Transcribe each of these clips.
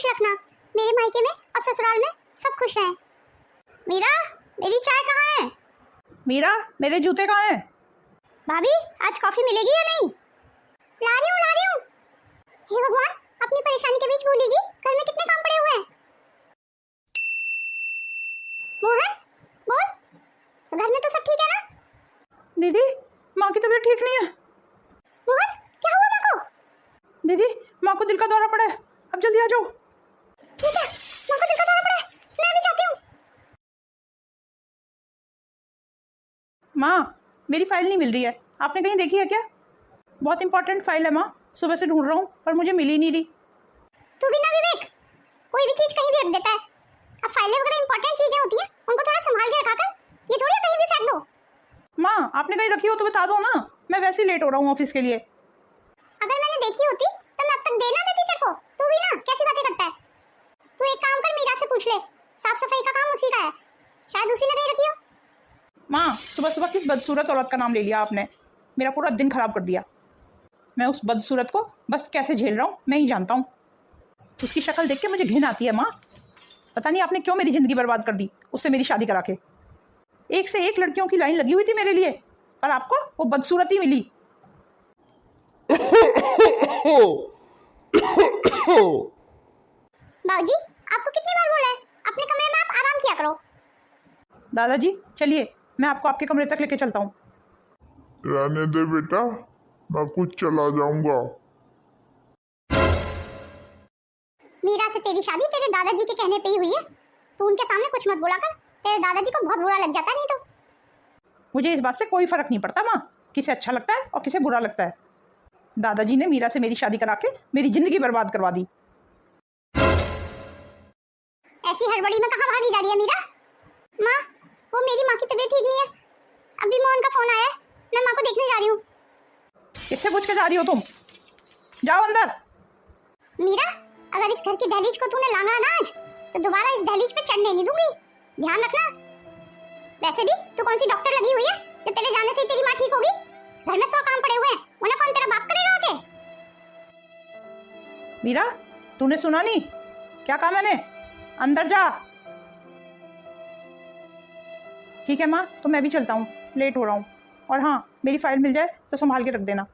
खुश रखना। मेरे मायके में और ससुराल में सब खुश रहें। मीरा, मेरी चाय कहाँ है? मीरा, मेरे जूते कहाँ हैं? भाभी, आज कॉफी मिलेगी या नहीं? ला रही हूँ, ला रही हूँ। हे भगवान, अपनी परेशानी के बीच भूलेगी घर में कितने काम पड़े हुए हैं। मोहन, बोल, तो घर में तो सब ठीक है ना? दीदी, माँ की तबीयत ठीक नहीं है। मोहन, क्या हुआ माँ को? दीदी, माँ को दिल का दौरा पड़ा है, अब जल्दी आ जाओ। ठीक है, माँ को दिल का दौरा पड़ा है, मैं भी जाती हूँ। माँ, मेरी फाइल नहीं मिल रही है, आपने कहीं देखी है क्या? बहुत इंपॉर्टेंट फाइल है माँ, सुबह से ढूंढ रहा हूँ पर मुझे मिल ही नहीं रही। तू बिना विवेक कोई भी चीज कहीं भी रख देता है। अब फाइलें वगैरह इंपॉर्टेंट चीजें होती हैं, उनको थोड़ा संभाल के रखा कर। ये थोड़ी कहीं भी फेंक दो। माँ, आपने कहीं रखी हो तो बता दो ना, मैं वैसे ही लेट हो रहा हूँ ऑफिस के लिए। अगर मैंने देखी होती तो मैं अब तक दे ना देती तेरे को। तू भी ना कैसी बातें करता है। तू एक काम कर, मीरा से पूछ ले, साफ सफाई का काम उसी का है, शायद उसी ने कहीं रखी हो। माँ, सुबह सुबह किस बदसूरत औरत का नाम ले लिया आपने, मेरा पूरा दिन खराब कर दिया। मैं उस बदसूरत को बस कैसे झेल रहा हूँ मैं ही जानता हूँ। उसकी शक्ल देख के मुझे घिन आती है माँ। पता नहीं आपने क्यों मेरी ज़िंदगी बर्बाद कर दी उससे मेरी शादी करा के। एक से एक लड़कियों की लाइन लगी हुई थी मेरे लिए, पर आपको वो बदसूरत ही मिली। बाबूजी, आपको कितनी बार बोला है अपने कमरे में आप आराम किया करो। दादाजी, चलिए मैं आपको आपके कमरे तक लेके चलता हूँ। रहने दे बेटा, मैं कुछ चला जाऊंगा। मीरा से तेरी शादी तेरे दादाजी के कहने पे ही हुई है। तू उनके सामने कुछ मत बोला कर, तेरे दादाजी को बहुत बुरा लग जाता है नहीं तो। मुझे इस बात से कोई फर्क नहीं पड़ता माँ, किसे अच्छा लगता है और किसे बुरा लगता है। दादाजी ने मीरा से मेरी शादी करा के मेरी जिंदगी बर्बाद करवा दी। ऐसी हड़बड़ी में कहाँ भागी जा रही है मीरा? माँ, वो मेरी माँ की तबीयत ठीक नहीं है, अभी मोहन का फोन आया है, मैं माँ को देखने जा रही हूँ। किससे पूछ के जा रही हो तुम? जाओ अंदर। मीरा, अगर इस घर की दहलीज को तूने लांगा ना आज, तो दोबारा इस दहलीज पे चढ़ने नहीं दूंगी, ध्यान रखना। वैसे भी तू कौन सी डॉक्टर लगी हुई है जो तेरे जाने से ही तेरी माँ ठीक होगी? घर में 100 काम पड़े हुए हैं, उन्हें कौन तेरा बाप करेगा आके? मीरा, तूने सुना नहीं क्या कहा मैंने? अंदर जा। ठीक है माँ, तो मैं भी चलता हूँ, लेट हो रहा हूँ। और हाँ, मेरी फाइल मिल जाए तो संभाल के रख देना।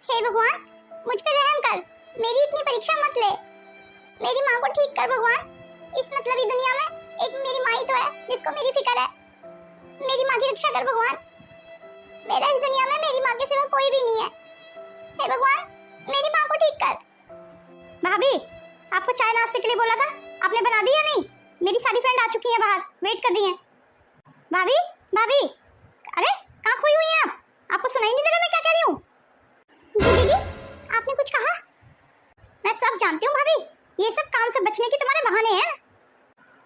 हे भगवान, मुझ पे रहम कर, मेरी इतनी परीक्षा मत ले। मेरी माँ को ठीक कर भगवान। इस मतलबी दुनिया में एक मेरी माँ ही तो है जिसको मेरी फिक्र है। मेरी माँ की रक्षा कर भगवान। मेरा इस दुनिया में मेरी माँ के सिवा कोई भी नहीं है। हे भगवान, मेरी माँ को ठीक कर। भाभी, आपको चाय नाश्ते के लिए बोला था, आपने बना दी या नहीं? मेरी सारी फ्रेंड आ चुकी है, बाहर वेट कर रही हैं। भाभी, भाभी, अरे कहाँ खोई हुई हैं आप? आपको सुनाई नहीं दे रहा मैं क्या कह रही हूँ? दीदी, आपने कुछ कहा? मैं सब जानती हूँ भाभी, ये सब काम से बचने के तुम्हारे बहाने हैं।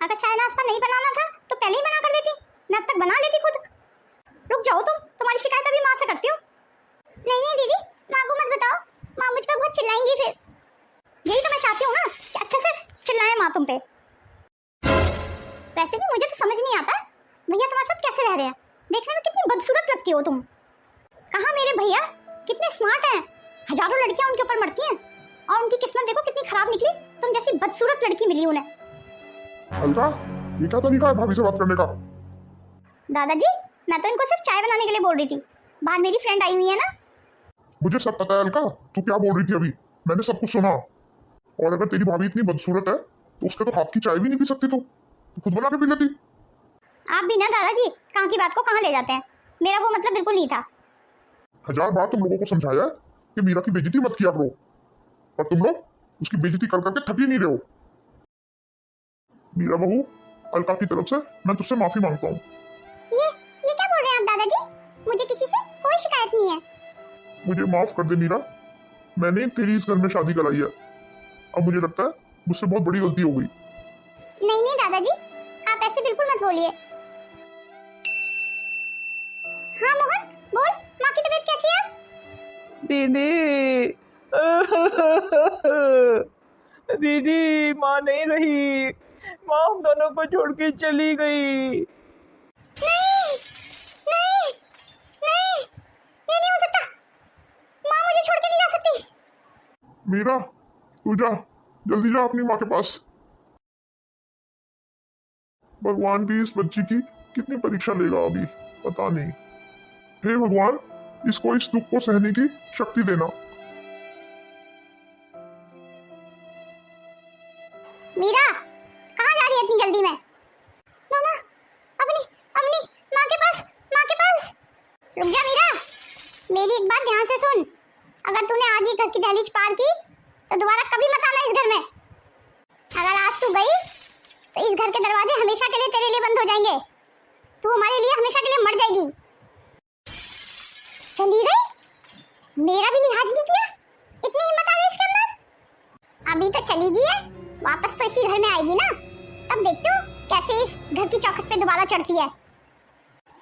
अगर चाय नाश्ता नहीं बनाना था तो पहले ही बना कर देती, मैं अब तक बना लेती खुद। रुक जाओ तुम, तुम्हारी शिकायत अभी माँ से करती हूँ। नहीं नहीं दीदी, माँ को मत बताओ, माँ मुझ पर बहुत चिल्लाएंगी फिर। यही तो मैं चाहती हूँ ना कि अच्छे से चिल्लाए माँ तुम पे। वैसे भी मुझे तो समझ नहीं आता भैया तुम्हारे साथ कैसे रह रहे हैं। देखने में कितनी बदसूरत लगती हो तुम। कहाँ मेरे भैया कितने स्मार्ट हैं, हजारों लड़कियां उनके ऊपर मरती हैं और उनकी किस्मत देखो कितनी खराब निकली, तुम जैसी बदसूरत लड़की मिली उन्हें। अलका, ये क्या तरीका है भाभी से बात करने का? दादाजी, मैं तो इनको सिर्फ चाय बनाने के लिए बोल रही थी, बाहर मेरी फ्रेंड आई हुई है ना। मुझे सब पता है अलका, तू क्या बोल रही थी अभी, मैंने सब कुछ सुना। और अगर तेरी भाभी इतनी बदसूरत है तो उसके तो हाथ की चाय भी नहीं पी सकती, तो खुद बना के पी लेती। आप भी ना दादाजी, कहाँ की बात को कहाँ ले जाते हैं, मेरा वो मतलब बिल्कुल नहीं था। 1000 बार तुम लोगों को समझाया है कि मीरा की बेइज्जती मत किया करो, और तुम लोग उसकी बेइज्जती कर करके थक ही नहीं रहे हो। मीरा बहू, अलका की तरफ से मैं तुझसे माफी मांगता हूँ। ये क्या बोल रहे हैं आप दादाजी? मुझे किसी से कोई शिकायत नहीं है। मुझे माफ कर दे मीरा, मैंने तेरी इस घर में शादी कराई है। अब मुझे लगता है मुझसे बहुत बड़ी गलती हो गई। नहीं नहीं दादाजी, आप ऐसे बिल्कुल मत बोलिए। हाँ मोहन, बोल, माँ की तबीयत कैसी है? दीदी, दीदी, माँ नहीं रही, माँ हम दोनों को छोड़ के चली गई। नहीं नहीं नहीं, ये नहीं हो सकता, माँ मुझे छोड़ के नहीं जा सकती। मीरा तू जा, जल्दी जा अपनी माँ के पास। भगवान भी इस बच्ची की कितनी परीक्षा लेगा अभी पता नहीं। हे भगवान, इसको इस दुख को सहने की शक्ति देना। मीरा कहाँ जा रही है इतनी जल्दी में? मामा अपनी अपनी माँ के पास, माँ के पास। रुक जा मीरा, मेरी एक बात ध्यान से सुन। अगर तूने आज ही घर की दहलीज पार की तो दोबारा कभी मत आना इस घर में। अगर आज तू गई तो इस घर के दरवाजे हमेशा के लिए तेरे लिए बंद हो जाएंगे। तू हमारे लिए हमेशा के लिए मर जाएगी। चली गई, मेरा भी लिहाज नहीं किया। इतनी हिम्मत आ गई इसके अंदर। अभी तो चली गई है, वापस तो इसी घर में आएगी ना, तब देखते हो कैसे इस घर की चौखट पे दोबारा चढ़ती है।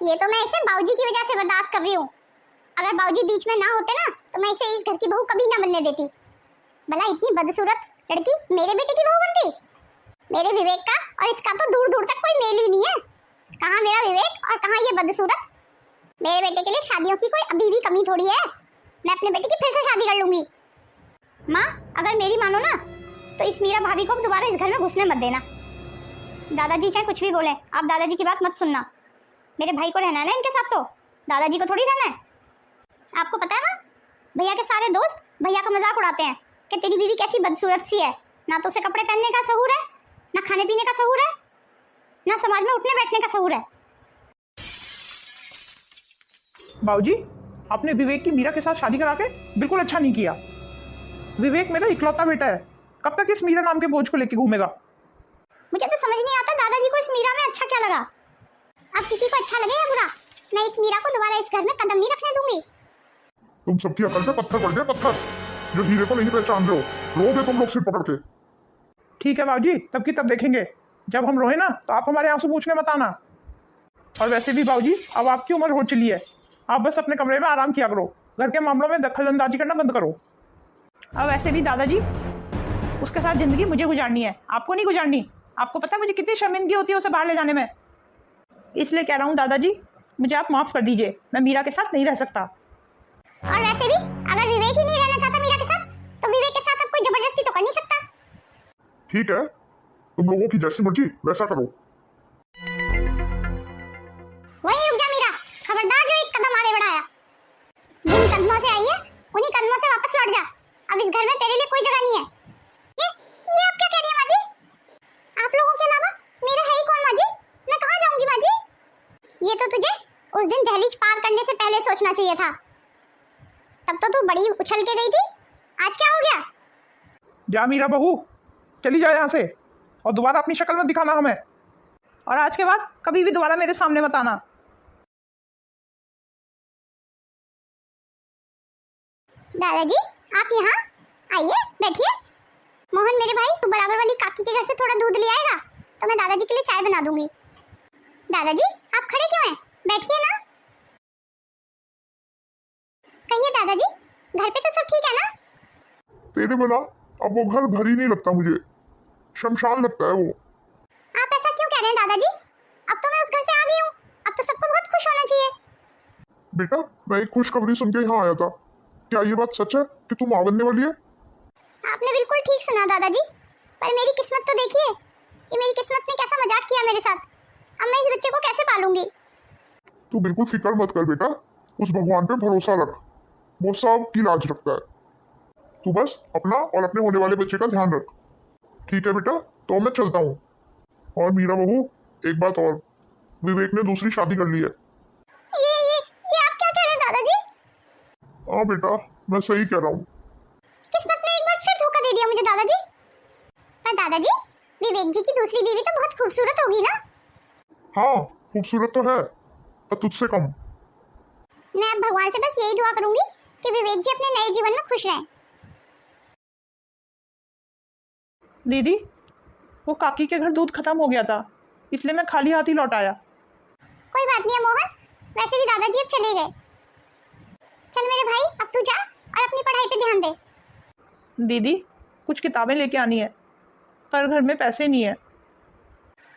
ये तो मैं इसे बाबूजी की वजह से बर्दाश्त कर रही हूँ। अगर बाबूजी बीच में ना होते ना तो मैं इसे इस घर की बहू कभी ना बनने देती। भला इतनी बदसूरत लड़की मेरे बेटे की बहू बनती? मेरे विवेक का और इसका तो दूर दूर तक कोई मेल ही नहीं है। कहाँ मेरा विवेक और कहाँ ये बदसूरत। मेरे बेटे के लिए शादियों की कोई अभी भी कमी थोड़ी है। मैं अपने बेटे की फिर से शादी कर लूंगी। माँ अगर मेरी मानो ना तो इस मीरा भाभी को दोबारा इस घर में घुसने मत देना। दादाजी चाहे कुछ भी बोले, आप दादाजी की बात मत सुनना। मेरे भाई को रहना है ना इनके साथ, तो दादाजी को थोड़ी रहना है। आपको पता है ना, भैया के सारे दोस्त भैया का मजाक उड़ाते हैं कि तेरी बीवी कैसी बदसूरत सी है। ना तो उसे कपड़े पहनने का सहूर है, ना खाने पीने का सहूर है, ना समाज में उठने बैठने का सहूर है। बाबूजी, आपने विवेक की मीरा के साथ शादी करा के बिल्कुल अच्छा नहीं किया। विवेक मेरा इकलौता बेटा है, कब तक इस मीरा नाम के बोझ को लेके घूमेगा? मुझे तो समझ नहीं आता दादाजी को इस मीरा में अच्छा क्या लगा। अब किसी को अच्छा लगे या बुरा, मैं इस मीरा को दोबारा इस घर में कदम नहीं रखने दूंगी। तुम सबकी अकल पे पत्थर पड़ गए, पत्थर। जो हीरे को नहीं पहचान रहे हो, रोगे तुम लोग सिर पकड़ के। ठीक है बाबूजी, तब की तब देखेंगे। जब हम रोए ना तो आप हमारे आंसू पूछने मत आना। और वैसे भी बाबूजी, अब आपकी उम्र हो चली है, आप बस अपने कमरे में आराम किया करो। घर के मामलों में दखलंदाजी करना बंद करो। अब वैसे भी दादाजी, उसके साथ जिंदगी मुझे गुजारनी है, आपको नहीं गुजारनी। आपको पता है मुझे कितनी शर्मिंदगी होती है उसे बाहर ले जाने में। इसलिए कह रहा हूँ दादाजी, मुझे आप माफ़ कर दीजिए, मैं मीरा के साथ नहीं रह सकता। और वैसे भी अगर विवेक ही नहीं रहना चाहता मीरा के साथ, तो विवेक के साथ अब कोई जबरदस्ती तो कर नहीं सकता। ठीक है, तुम लोगों की जैसी मर्जी वैसा करो। वही रुक जा मीरा, खबरदार जो एक कदम आगे बढ़ाया। जिन कदमों से आई है उन्हीं कदमों से वापस लौट जा। अब इस घर में तेरे लिए कोई जगह नहीं है। ये आप क्या कह रही है माँ जी? आप लोगों के अलावा मेरा है ही कौन माँ जी? मैं कहाँ जाऊंगी माँ जी? ये तो तुझे उस दिन दहलीज पार करने से पहले सोचना चाहिए था। तब तो तू बड़ी उछल के गई थी, आज क्या हो गया? जा मीरा बहू, चली जाए यहाँ से, और दोबारा अपनी शक्ल मत दिखाना हमें। और आज के बाद कभी भी दोबारा मेरे सामने मत आना। दादाजी आप यहाँ आइए, बैठिए। मोहन मेरे भाई, तू बराबर वाली काकी के घर से थोड़ा दूध ले आएगा तो मैं दादाजी के लिए चाय बना दूंगी। दादाजी आप खड़े क्यों हैं? बैठिए ना। कहिए दादाजी, घर पे तो सब ठीक है ना? तेरे बिना अब वो घर घर ही नहीं लगता मुझे, शमशान लगता है वो। आप ऐसा क्यों कह रहे हैं दादाजी? अब तो मैं उस घर से आ गई हूँ, अब तो सबको बहुत खुश होना चाहिए। बेटा, मैं एक खुशखबरी सुन के यहाँ आया था। क्या ये बात सच है कि तुम माँ बनने वाली है? आपने बिल्कुल ठीक सुना दादाजी, पर मेरी किस्मत तो देखिए कि मेरी किस्मत ने कैसा मजाक किया मेरे साथ। अब मैं इस बच्चे को कैसे पालूंगी? तू बिल्कुल फिक्र मत कर बेटा, उस भगवान पे भरोसा रख, वो सब की लाज रखता है। तू बस अपना और अपने होने वाले बच्चे का ध्यान रख। ठीक है बेटा, तो मैं चलता हूँ। और मीरा बहू, एक बात और, विवेक ने दूसरी शादी कर ली है। ये आप क्या कह रहे हैं दादाजी? हाँ बेटा, मैं सही कह रहा हूँ। किस्मत ने एक बार फिर धोखा दे दिया मुझे दादाजी। पर दादाजी, विवेक जी की दूसरी बीवी तो बहुत खूबसूरत होगी ना? हाँ, खूबसूरत तो है, पर तुझसे कम। मैं अब भगवान से बस यही दुआ करूंगी कि विवेक जी अपने नए जीवन में खुश रहें। दीदी, वो काकी के घर दूध खत्म हो गया था, इसलिए मैं खाली हाथ ही लौट आया। कोई बात नहीं है मोहन, वैसे भी दादाजी अब चले गए। चल मेरे भाई, अब तू जा और अपनी पढ़ाई पे ध्यान दे। दीदी, कुछ किताबें लेके आनी है, पर घर में पैसे नहीं है।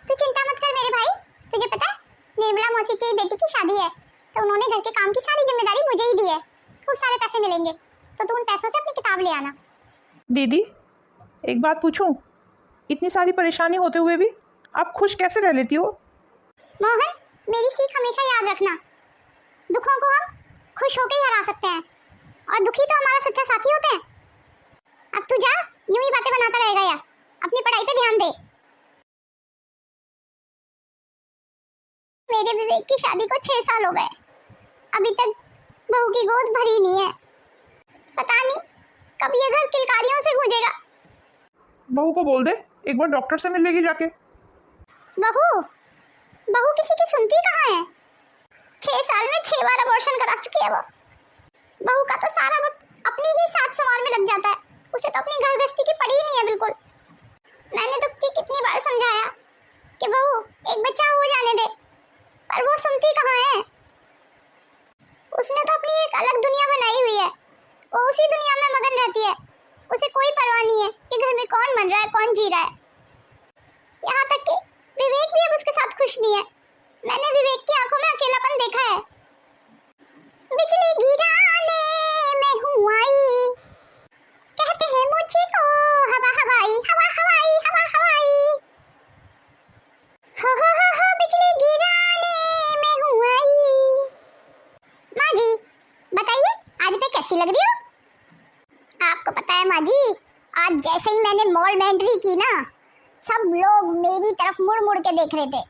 तू चिंता मत कर मेरे भाई, तुझे पता है निर्मला मौसी की बेटी की शादी है, तो उन्होंने घर के काम की सारी जिम्मेदारी मुझे ही दी है। खूब सारे पैसे मिलेंगे, तो तू उन पैसों से अपनी किताब ले आना। दीदी एक बात पूछूं, इतनी सारी परेशानी होते हुए भी आप खुश कैसे रह लेती हो? मोहन, मेरी सीख हमेशा याद रखना, दुखों को हम खुश होकर ही हरा सकते हैं और दुखी तो हमारा सच्चा साथी होते हैं। अब तू जा, यूं ही बातें बनाता रहेगा या अपनी पढ़ाई पे ध्यान दे। मेरे विवेक की शादी को 6 साल हो गए, अभी तक बहू की गोद भरी नहीं है। पता नहीं कब ये घर किलकारियों से गूंजेगा। बहू को बोल दे एक बार डॉक्टर से मिल लेगी जाके। बहू बहू किसी की सुनती कहाँ है? 6 साल में 6 बार अबॉर्शन करा चुकी है वो। बहू का तो सारा वक्त अपनी ही साथ संवार में लग जाता है, उसे तो अपनी घर गृहस्थी की पड़ी ही नहीं है बिल्कुल। मैंने तो कितनी बार समझाया कि बहू एक बच्चा हो जाने दे, पर वो सुनती कहाँ है। उसने तो अपनी एक अलग दुनिया बनाई हुई है, वो उसी दुनिया में मगन रहती है। उसे कोई परवाह नहीं है कि घर में कौन मर रहा है कौन जी रहा है। यहाँ तक कि विवेक भी अब उसके साथ खुश नहीं है। मैंने विवेक की आंखों में अकेलापन देखा है। बिजली गिराने मैं हूँ आई, कहते हैं मुझे को हवा हवाई, हवा हवाई, हवा हवाई। हो बिजली गिराने मैं हूँ आई। माँ जी बताइए आज पे कैसी लग रही हो? आपको पता है माँ जी, आज जैसे ही मैंने मॉल में एंट्री की ना, सब लोग मेरी तरफ मुड़ मुड़ के देख रहे थे।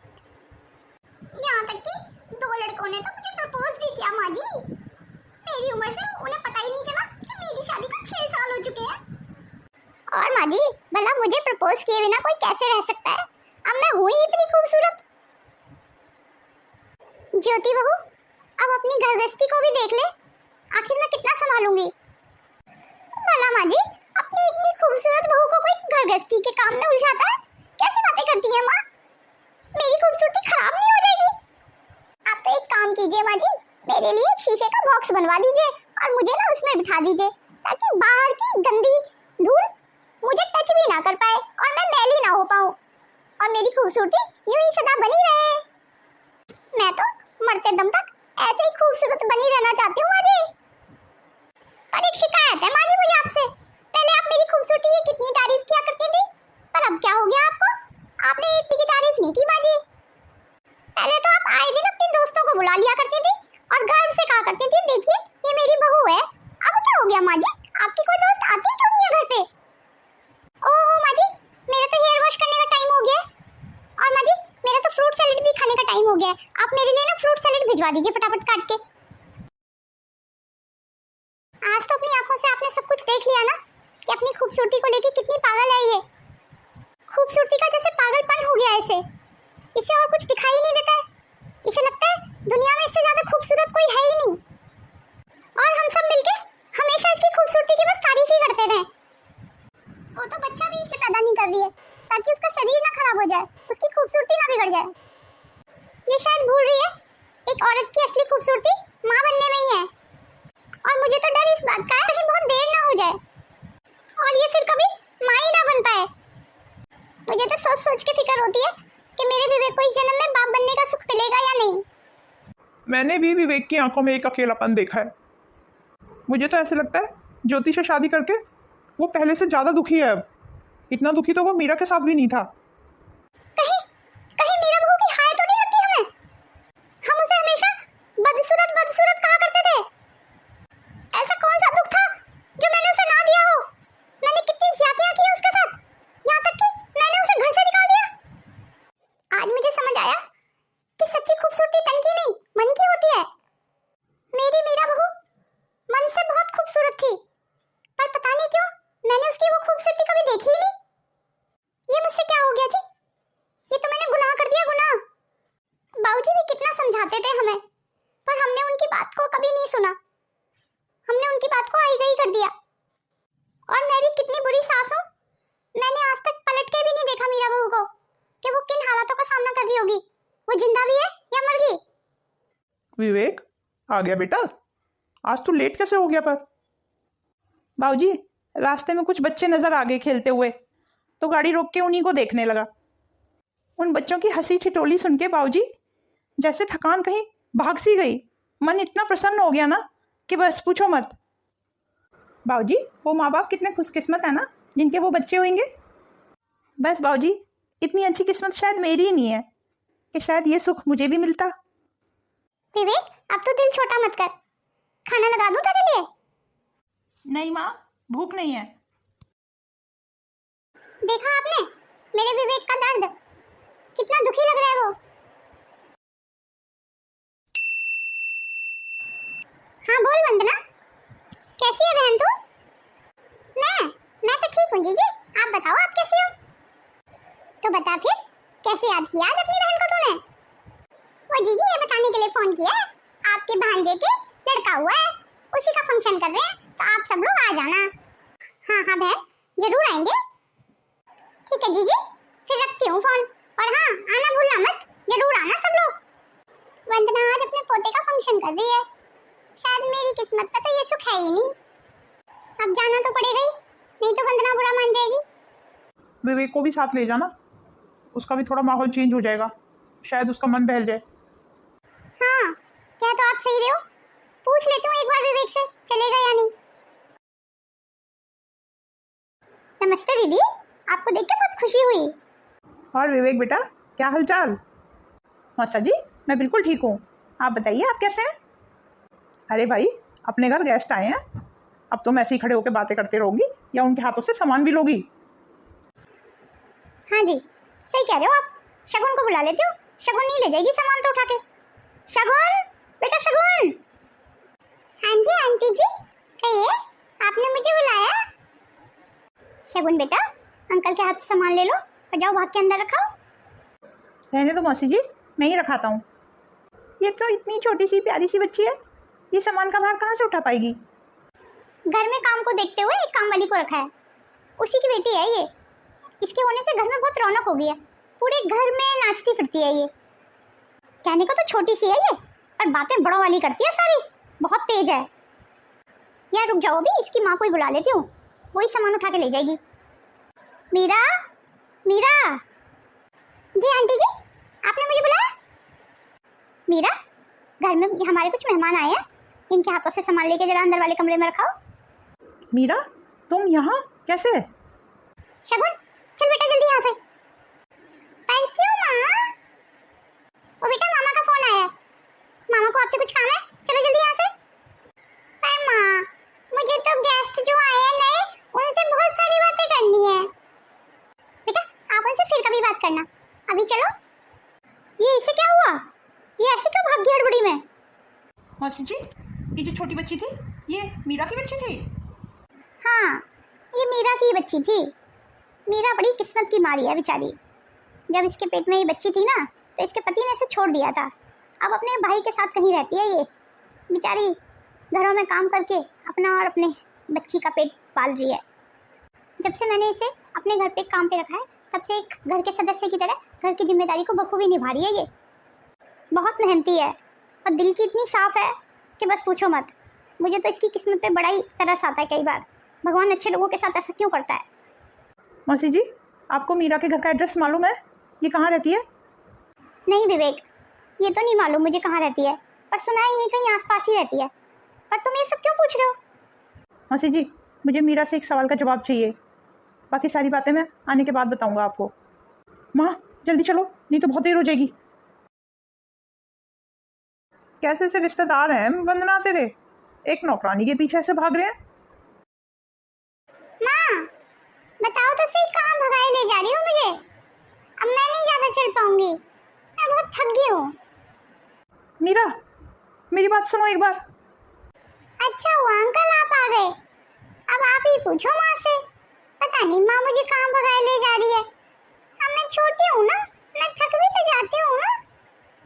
यहाँ तक कि 2 लड़कों ने तो मुझे प्रपोज भी किया माँ जी। मेरी उम्र से उन्हें पता ही नहीं चला कि मेरी शादी को 6 साल हो चुके हैं। और माँ जी भला मुझे प्रपोज किए बिना कोई कैसे रह सकता है? अब मैं हूँ ही इतनी खूबसूरत। ज्योति बहू अब अपनी घर गृहस्थी को भी देख ले, आखिर मैं कितना संभालूंगी। भला माँ जी अपनी इतनी खूबसूरत बहू को कोई घर गृहस्थी के काम में उलझाता है? कैसी बातें करती है माँ? मेरी खूबसूरती खराब नहीं हो जाएगी? आप तो एक काम कीजिए माँ जी, मेरे लिए एक शीशे का बॉक्स बनवा दीजिए और मुझे ना उसमें बिठा दीजिए, ताकि बाहर की गंदी धूल मुझे टच भी ना कर पाए और मैं मैली ना हो पाऊँ और मेरी खूबसूरती यूं ही सदा बनी रहे। मैं तो मरते दम तक ऐसे ही खूबसूरत बनी रहना चाहती हूँ माँ जी। और एक शिकायत है माँ जी मुझे आपसे, पहले आप मेरी खूबसूरती की कितनी तारीफ किया करती थी, पर अब क्या हो गया आपको? आपने इतनी की तारीफ नहीं की माँ जी। पहले तो आप आए दिन अपने दोस्तों को बुला लिया करती थी और गर्व से कहा करती थी देखिए ये मेरी बहू है। अब क्या हो गया माँ जी, आपकी कोई दोस्त आती क्यों नहीं है घर पे? ओहो माँ जी मेरा तो हेयर वॉश करने का टाइम हो गया है और माँ जी मेरा तो फ्रूट सैलेड भी खाने का टाइम हो गया है। आप मेरे लिए ना फ्रूट सैलेड भिजवा दीजिए फटाफट काट के। आज तो अपनी आंखों से आपने सब कुछ देख लिया ना कि अपनी खूबसूरती को लेके कितनी पागल है ये। खूबसूरती का जैसे पागलपन हो गया है इसे और कुछ दिखाई नहीं देता है। इसे लगता है दुनिया में इससे ज्यादा खूबसूरत कोई है ही नहीं और हम सब मिलके हमेशा इसकी खूबसूरती की बस तारीफ ही करते रहे। वो तो बच्चा भी इसे पैदा नहीं कर रही है ताकि उसका शरीर ना खराब हो जाए, उसकी खूबसूरती ना बिगड़ जाए। ये शायद भूल रही है एक औरत की असली खूबसूरती माँ बनने में ही है। और मुझे तो डर इस बात का है कहीं बहुत देर ना हो जाए और ये फिर कभी माँ ही ना बन पाए। मुझे तो सोच सोच के फिक्र होती है कि मेरे विवेक को इस जन्म में बाप बनने का सुख मिलेगा या नहीं। मैंने भी विवेक की आंखों में एक अकेलापन देखा है। मुझे तो ऐसे लगता है ज्योति से शादी करके वो पहले से ज़्यादा दुखी है। अब इतना दुखी तो वो मीरा के साथ भी नहीं था। कहीं कहीं मीरा बहू की हाय तो नहीं लगती हमें? हम उसे हमेशा बदसूरत बदसूरत कहा करते थे। ऐसा कौन सा दुख था जो मैंने उसे ना दिया हो? मैंने कितनी ज्यादतियां की उसके साथ, यहाँ तक कि मैंने उसे घर से निकाल दिया। आज मुझे समझ आया कि सच्ची खूबसूरती तन की नहीं मन की होती है। मेरी मीरा बहू मन से बहुत खूबसूरत थी, पर पता नहीं क्यों मैंने उसकी वो खूबसूरती कभी देखी ही नहीं। ये मुझसे क्या हो गया जी? ये तो मैंने गुनाह कर दिया, गुनाह। बाबूजी भी कितना समझाते थे हमें, पर हमने उनकी बात को कभी नहीं सुना। हमने उनकी बात को आई गई कर दिया। और मैं भी कितनी बुरी सास हूँ, मैंने आज तक पलट के भी नहीं देखा मीरा बहू को कि वो किन हालातों का सामना कर रही होगी। वो जिंदा भी है या मर गई। विवेक आ गया बेटा, आज तू लेट कैसे हो गया? पर बाबूजी रास्ते में कुछ बच्चे नजर आ गए खेलते हुए, तो गाड़ी रोक के उन्हीं को देखने लगा। उन बच्चों की हंसी ठिठोली सुन के बाबूजी जैसे थकान कहीं भाग सी गई। मन इतना प्रसन्न हो गया ना कि बस पूछो मत। बाबूजी, वो माँ बाप कितने खुशकिस्मत है ना जिनके वो बच्चे होंगे। बस बाबूजी, इतनी अच्छी किस्मत शायद मेरी ही नहीं है कि शायद ये सुख मुझे भी मिलता। विवेक, अब तो दिल छोटा मत कर, खाना लगा दूं तेरे लिए? नहीं माँ, भूख नहीं है। देखा आपने मेरे विवेक का दर्द, कितना दुखी लग रहा है वो। हाँ बोल वंदना, कैसी है बहन तू? मैं तो ठीक हूँ जीजी, आप बताओ आप कैसी हो? तो बता फिर, कैसे याद किया आज अपनी बहन को तूने? वो जीजी ये बताने के लिए फोन किया है, आपके भांजे के लड़का हुआ है, उसी का फंक्शन कर रहे हैं, तो आप सब लोग आ जाना। हाँ हाँ बहन, जरूर आएंगे। ठीक है जीजी, फिर रखती हूँ फोन, और हाँ आना भूलना मत, जरूर आना सब लोग। वंदना आज अपने पोते का फंक्शन कर रही है, शायद मेरी किस्मत में तो ये सुख है ही नहीं। अब जाना तो पड़ेगा ही, नहीं तो वंदना बुरा मान जाएगी। विवेक को भी साथ ले जाना, उसका भी थोड़ा माहौल चेंज हो जाएगा, शायद उसका मन बहल जाए। हाँ क्या तो आप सही रहे हो, पूछ लेती हूँ एक बार विवेक से, चलेगा या नहीं। नमस्ते दीदी, आपको देख के बहुत खुशी हुई। और विवेक बेटा, क्या हालचाल? मौसा जी, मैं बिल्कुल ठीक हूँ, आप बताइए आप कैसे हैं? अरे भाई, अपने घर गेस्ट आए हैं, अब तुम ऐसे ही खड़े होकर बातें करते रहोगी या उनके हाथों से सामान भी लोगी? हाँ जी, सही कह रहे हो आप, शगुन को बुला लेती हूँ, शगुन नहीं ले जाएगी सामान तो उठा के। शगुन, बेटा शगुन। हाँ जी आंटी जी, कहिए, आपने मुझे बुलाया? शगुन बेटा, अंकल के हाथ से सामान ले लो और जाओ भाग के अंदर रखाओ। रहने दो मौसी जी, मैं ही रखाता हूँ। ये तो इतनी छोटी सी प्यारी सी बच्ची है, ये सामान का भार कहाँ से उठा पाएगी? घर में काम को देखते हुए एक काम वाली को रखा है, उसी की बेटी है ये। इसके होने से घर में बहुत रौनक हो गई है, पूरे घर में नाचती फिरती है ये। कहने को तो छोटी सी है ये, पर बातें बड़ों वाली करती है सारी, बहुत तेज है। यार रुक जाओ, अभी इसकी माँ को ही बुला लेती हूँ, वही सामान उठा के ले जाएगी। मीरा, मीरा। जी आंटी जी, आपने मुझे बुलाया? मीरा, घर में हमारे कुछ मेहमान आए हैं, इनके हाथों से सामान लेके जरा अंदर वाले कमरे में रखाओ। मीरा, तुम यहाँ कैसे? शगुन, चल बेटा जल्दी यहाँ से। पर क्यों माँ? ओ बेटा, मामा का फोन आया है, मामा को आपसे कुछ काम है, चलो जल्दी यहाँ से। पर माँ, मुझे तो गेस्ट जो आए हैं नए, उनसे बहुत सारी बातें करनी है। बेटा आप उनसे फिर कभी बात करना, अभी चलो। ये इसे क्या हुआ, ये ऐसे क्यों भाग गई हड़बड़ी में? मौसी जी, ये जो छोटी बच्ची थी, ये मीरा की बच्ची थी? हाँ, ये मीरा की बच्ची थी। मीरा बड़ी किस्मत की मारी है बेचारी, जब इसके पेट में ये बच्ची थी ना, तो इसके पति ने इसे छोड़ दिया था। अब अपने भाई के साथ कहीं रहती है ये बेचारी, घरों में काम करके अपना और अपने बच्ची का पेट पाल रही है। जब से मैंने इसे अपने घर पे काम पे रखा है, तब से एक घर के सदस्य की तरह घर की जिम्मेदारी को बखूबी निभा रही है ये। बहुत मेहनती है और दिल की इतनी साफ है कि बस पूछो मत। मुझे तो इसकी किस्मत पे बड़ा ही तरस आता है कई बार, भगवान अच्छे लोगों के साथ ऐसा क्यों करता है। मौसी जी, आपको मीरा के घर का एड्रेस मालूम है? ये कहाँ रहती है? नहीं विवेक, ये तो नहीं मालूम मुझे कहाँ रहती है, पर सुना है यहीं कहीं आसपास ही रहती है। पर तुम ये सब क्यों पूछ रहे हो? मौसी जी, मुझे मीरा से एक सवाल का जवाब चाहिए, बाकी सारी बातें मैं आने के बाद बताऊंगा आपको। माँ जल्दी चलो, नहीं तो बहुत देर हो जाएगी। कैसे से रिश्तेदार हैं वंदना तेरे, एक नौकरानी के पीछे से भाग रहे हैं। माँ बताओ तो सही, कहाँ भगाए ले जा रही हो मुझे? अब मैं नहीं ज़्यादा चल पाऊंगी, मैं बहुत थक गई हूँ। मीरा, मेरी बात सुनो एक बार। अच्छा हुआ अंकल आप आ गए, अब आप ही पूछो माँ से। पता नहीं माँ मुझे कहाँ भगाए ले जा रही है। अब मैं छोटी हूँ ना, मैं थक भी तो जाती हूँ ना,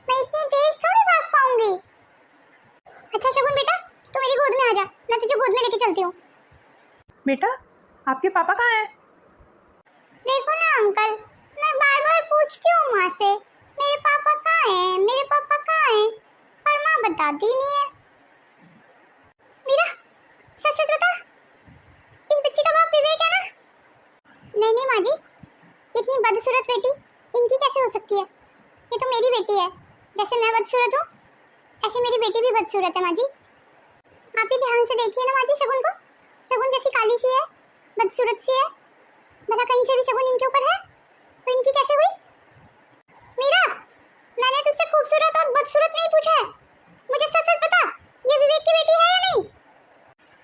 मैं इतनी तेज थोड़ी भाग पाऊंगी। अच्छा शगुन बेटा, तू मेरी गोद में आ जा, मैं तुझे गोद में लेके चलती हूँ। बेटा, आपके पापा कहाँ हैं? देखो ना अंकल, मैं बार बार पूछती हूँ माँ से, मेरे पापा कहाँ हैं, मेरे पापा कहाँ हैं, पर माँ बताती ही नहीं है। मीरा, सच सच बता, इस बच्ची का बाप विवेक है ना? नहीं नहीं माँ जी, इतनी बदसूरत बेटी इनकी कैसे हो सकती है? ये तो मेरी बेटी है, जैसे मैं बदसूरत हूँ ऐसे मेरी बेटी भी बदसूरत है माँ जी। आप ही ध्यान से देखिए ना माँ जी शगुन को, शगुन जैसी काली सी है, बदसूरत सी है। भला कहीं से भी शगुन इनके ऊपर है तो इनकी कैसे हुई? मीरा, मैंने तुझसे खूबसूरत और बदसूरत नहीं पूछा है। मुझे सच सच बता, ये विवेक की बेटी है या नहीं?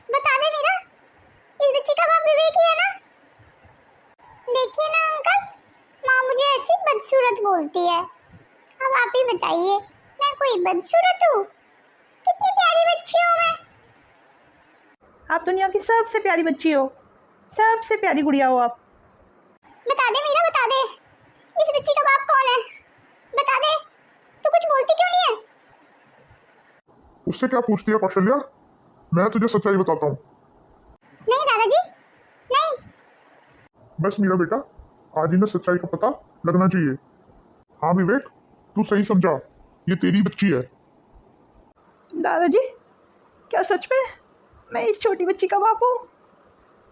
बता दे मीरा, इस बच्ची का बाप विवेक ही है ना? देखिए ना अंकल, माँ मुझे ऐसी बदसूरत बोलती है। अब आप ही बताइए, मैं कोई बदसूरत हूँ? कितनी प्यारी बच्ची हूँ मैं। आप दुनिया की सबसे प्यारी बच्ची हो, सबसे प्यारी गुड़िया हो आप। बता दे मीरा, बता दे, इस बच्ची का बाप कौन है? बता दे, तू कुछ बोलती क्यों नहीं है? उससे क्या पूछती है कौशल्या? मैं तुझे सच्चाई बताता हूँ। नहीं दादाजी, नहीं। बस मेरा बेटा, आज इन्हें सच्चाई का पता लगना चाहिए। हाँ विवेक, तू सही समझा, ये तेरी बच्ची है। दादाजी, क्या सच में मैं इस छोटी बच्ची का बाप हूँ?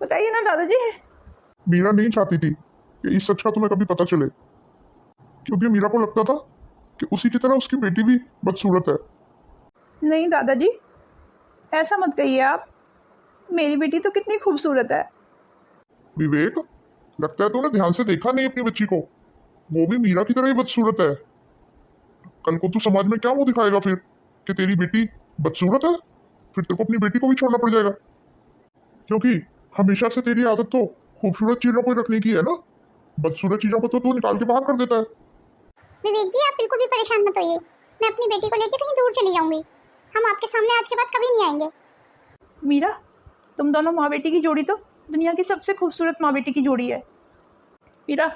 बताइए ना दादाजी। मीरा नहीं चाहती थी कि इस सच का तुम्हें कभी पता चले, क्योंकि मीरा को लगता था कि उसी की तरह उसकी बेटी भी बदसूरत है। नहीं दादाजी, ऐसा मत कहिए आप। मेरी बेटी तो कितनी खूबसूरत है। विवेक, लगता है तूने ध्यान से देखा नहीं अपनी बच्ची को। वो भी मीरा की तरह ही बदसूरत है। कल को तू समाज में क्या मुंह दिखाएगा फिर कि तेरी बेटी बदसूरत है? फिर तेरे को अपनी बेटी को भी छोड़ना पड़ जाएगा, क्योंकि हमेशा से तेरी आदत तो खूबसूरत चीजों को ही रखने की है ना। बदसूरत चीजों को तो तू निकाल के बाहर कर देता है। विवेक जी, आप बिल्कुल भी परेशान मत होइए। मैं अपनी बेटी को लेकर कहीं दूर चली जाऊंगी। हम आपके सामने आज के बाद कभी नहीं आएंगे। मीरा, तुम दोनों माँ बेटी की जोड़ी तो दुनिया की सबसे खूबसूरत माँ बेटी की जोड़ी है। मीरा,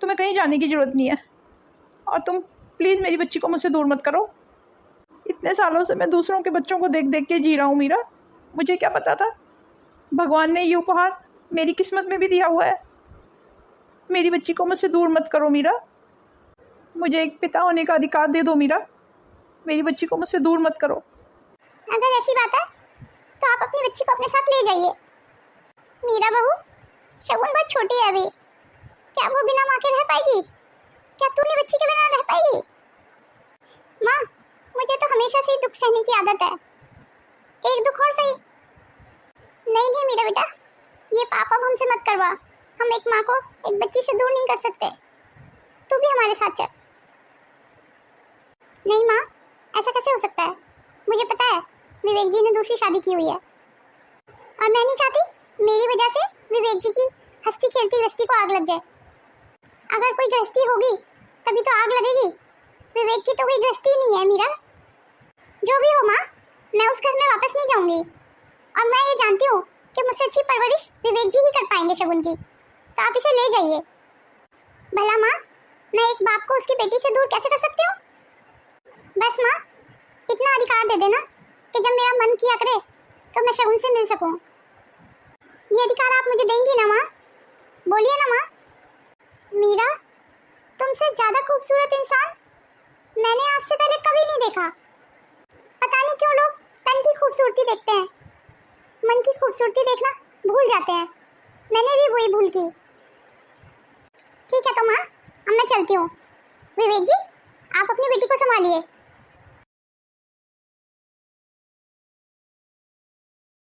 तुम्हें कहीं जाने की ज़रूरत नहीं है, और तुम प्लीज़ मेरी बच्ची को मुझसे दूर मत करो। इतने सालों से मैं दूसरों के बच्चों को देख देख के जी रहा हूँ मीरा। मुझे क्या पता था भगवान ने ये उपहार मेरी किस्मत में भी दिया हुआ है। मेरी बच्ची को मुझसे दूर मत करो मीरा। मुझे एक पिता होने का अधिकार दे दो मीरा। मेरी बच्ची को मुझसे दूर मत करो। अगर ऐसी बात है तो आप अपनी बच्ची को अपने साथ ले जाइए। मीरा बहू, शगुन बहुत छोटी है अभी। क्या वो बिना माँ के रह पाएगी? क्या तू अपनी बच्ची के बिना रह पाएगी? माँ, मुझे तो हमेशा से ही दुख सहने की आदत है। एक दुख और सही। नहीं नहीं मीरा बेटा, ये पाप अब हमसे मत करवा। हम एक माँ को एक बच्ची से दूर नहीं कर सकते। तू भी हमारे साथ चल। नहीं माँ, ऐसा कैसे हो सकता है? मुझे पता है विवेक जी ने दूसरी शादी की हुई है, और मैं नहीं चाहती मेरी वजह से विवेक जी की हंसती खेलती गृहस्थी को आग लग जाए। अगर कोई गृहस्थी होगी तभी तो आग लगेगी। विवेक की तो कोई गृहस्थी नहीं है मीरा। जो भी हो माँ, मैं उस घर में वापस नहीं जाऊंगी। और मैं ये जानती हूँ कि मुझसे अच्छी परवरिश विवेक जी ही कर पाएंगे शगुन की। तो आप इसे ले जाइए। भला माँ, मैं एक बाप को उसकी बेटी से दूर कैसे कर सकती हूँ? बस माँ, इतना अधिकार दे देना कि जब मेरा मन किया करे तो मैं शगुन से मिल सकूं। ये अधिकार आप मुझे देंगी ना माँ? बोलिए ना माँ। मीरा, तुमसे ज्यादा खूबसूरत इंसान मैंने आज से पहले कभी नहीं देखा। पता नहीं क्यों लोग तन की खूबसूरती देखते हैं, मन की खूबसूरती देखना भूल जाते हैं। मैंने भी वही भूल की। ठीक है तो माँ, अब मैं चलती हूँ। विवेक जी, आप अपनी बेटी को संभालिए।